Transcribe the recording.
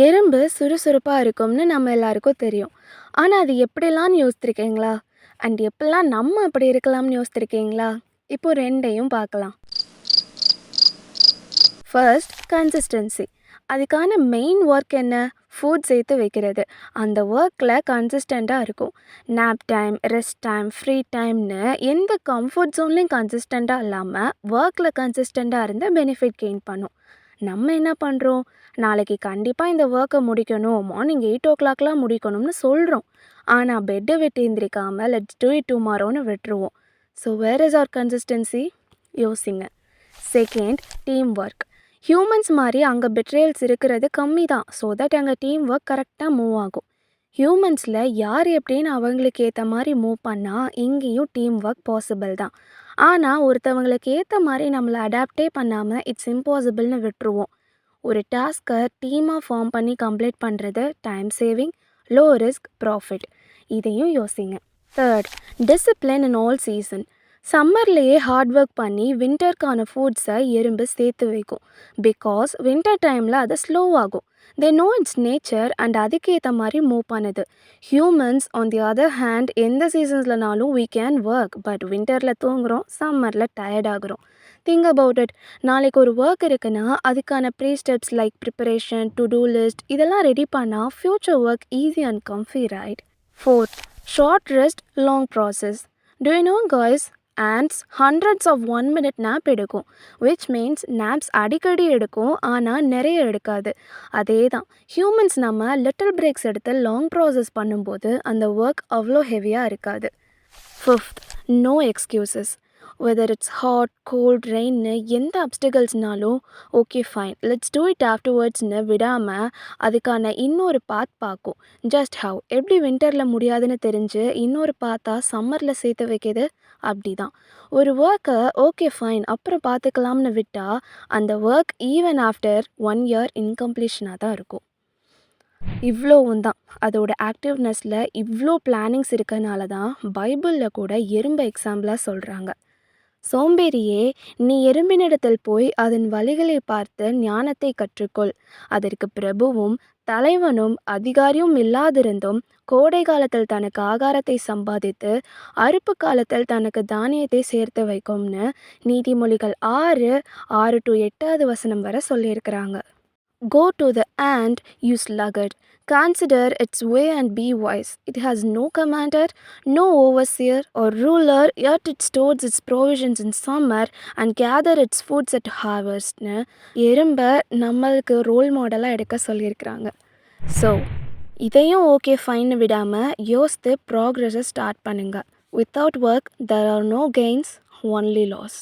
எறும்பு சுறுசுறுப்பா இருக்கும்னு நம்ம எல்லாருக்கும் தெரியும். ஆனா, அது எப்படிலாம்னு யோசிச்சிருக்கீங்களா? அண்ட் எப்படிலாம் நம்ம அப்படி இருக்கலாம்னு யோசிச்சிருக்கீங்களா? இப்போ 2யும் பார்க்கலாம். First consistency. அதுக்கான மெயின் ஒர்க் என்ன? ஃபுட் சேர்த்து வைக்கிறது. அந்த ஒர்க்கில் கன்சிஸ்டண்ட்டாக இருக்கும். Nap time, rest time, free டைம்னு எந்த கம்ஃபர்ட் ஜோன்லேயும் கன்சிஸ்டண்ட்டாக இல்லாமல் ஒர்க்கில் கன்சிஸ்டண்ட்டாக இருந்து பெனிஃபிட் கெயின் பண்ணும். நம்ம என்ன பண்ணுறோம்? நாளைக்கு கண்டிப்பாக இந்த ஒர்க்கை முடிக்கணும், மார்னிங் 8 o'clockலாம் முடிக்கணும்னு சொல்கிறோம். ஆனால் பெட்டை விட்டு எந்திரிக்காமல் லெட்ஸ் டூ இட் டுமாரோன்னு விட்டுருவோம். So where is our consistency? யோசிங்க. Second, team work. ஹியூமன்ஸ் மாதிரி அங்கே பெட்ரேல்ஸ் இருக்கிறது கம்மி தான். ஸோ தட் அங்கே டீம் ஒர்க் கரெக்டாக மூவ் ஆகும். ஹியூமன்ஸில் யார் எப்படின்னு அவங்களுக்கு ஏற்ற மாதிரி மூவ் பண்ணால் இங்கேயும் டீம் ஒர்க் பாசிபிள் தான். ஆனால் ஒருத்தவங்களுக்கு ஏற்ற மாதிரி நம்மளை அடாப்டே பண்ணாமல் இட்ஸ் இம்பாசிபிள்னு விட்டுருவோம். ஒரு டாஸ்க்கை டீமாக ஃபார்ம் பண்ணி கம்ப்ளீட் பண்ணுறது time saving, low risk, profit. இதையும் யோசிங்க. Third, discipline in all season. சம்மர்லேயே ஹார்ட் ஒர்க் பண்ணி வின்டருக்கான ஃபுட்ஸை எறும்பு சேர்த்து வைக்கும். பிகாஸ் வின்டர் டைமில் அது ஸ்லோ ஆகும். They know its nature and அதுக்கேற்ற மாதிரி மூவ் பண்ணுது. Humans on the other hand எந்த சீசன்ஸ்லனாலும் we கேன் ஒர்க். பட் வின்டரில் தூங்குகிறோம், சம்மரில் டயர்ட் ஆகுறோம். Think about it. நாளைக்கு ஒரு ஒர்க் இருக்குன்னா அதுக்கான pre steps like preparation, to do list இதெல்லாம் ரெடி பண்ணால் future work easy and comfy, right? Fourth, short rest, long process. Do you know guys, ants hundreds of 1 minute nap எடுக்கும். which means naps அடிக்கடி எடுக்கும், ஆனால் நிறைய எடுக்காது. அதே தான் ஹியூமன்ஸ். நம்ம லிட்டில் பிரேக்ஸ் எடுத்து லாங் ப்ராசஸ் பண்ணும்போது அந்த ஒர்க் அவ்வளோ ஹெவியாக இருக்காது. Fifth, no excuses. Whether it's hot, cold, ரெயின்னு எந்த அப்டிகல்ஸ்னாலும் okay fine let's do it ஆஃப்டர்வர்ட்ஸ்னு விடாமல் அதுக்கான இன்னொரு பாத் பார்க்கும். ஜஸ்ட் ஹவ் எப்படி வின்டரில் முடியாதுன்னு தெரிஞ்சு இன்னொரு பாத்தா சம்மரில் சேர்த்து வைக்கிது, அப்படி தான் ஒரு ஒர்க்கை ஓகே ஃபைன் அப்புறம் பார்த்துக்கலாம்னு விட்டால் அந்த ஒர்க் ஈவன் ஆஃப்டர் 1 year இன்கம்ப்ளீஷனாக தான் இருக்கும். இவ்வளோவும் தான் அதோட ஆக்டிவ்னஸில் இவ்வளோ பிளானிங்ஸ் இருக்கனால தான் பைபிளில் கூட எறும்பை எக்ஸாம்பிளாக சொல்கிறாங்க. சோம்பேறியே, நீ எறும்பினிடத்தில் போய் அதன் வழிகளை பார்த்து ஞானத்தை கற்றுக்கொள். அதற்கு பிரபுவும் தலைவனும் அதிகாரியும் இல்லாதிருந்தும் கோடை காலத்தில் தனக்கு ஆகாரத்தை சம்பாதித்து அறுப்பு காலத்தில் தனக்கு தானியத்தை சேர்த்து வைக்கும்னு நீதிமொழிகள் 6:6-8 வரை சொல்லியிருக்கிறாங்க. Go to the ant, you sluggard. Consider its way and be wise. It has no commander, no overseer or ruler, yet it stores its provisions in summer and gather its foods at harvestனு எறும்பை நம்மளுக்கு role மாடலாக எடுக்க சொல்லியிருக்கிறாங்க. So இதையும் okay ஃபைன்னு விடாமல் யோசித்து ப்ராக்ரஸை start பண்ணுங்கள். Without work there are no gains, only loss.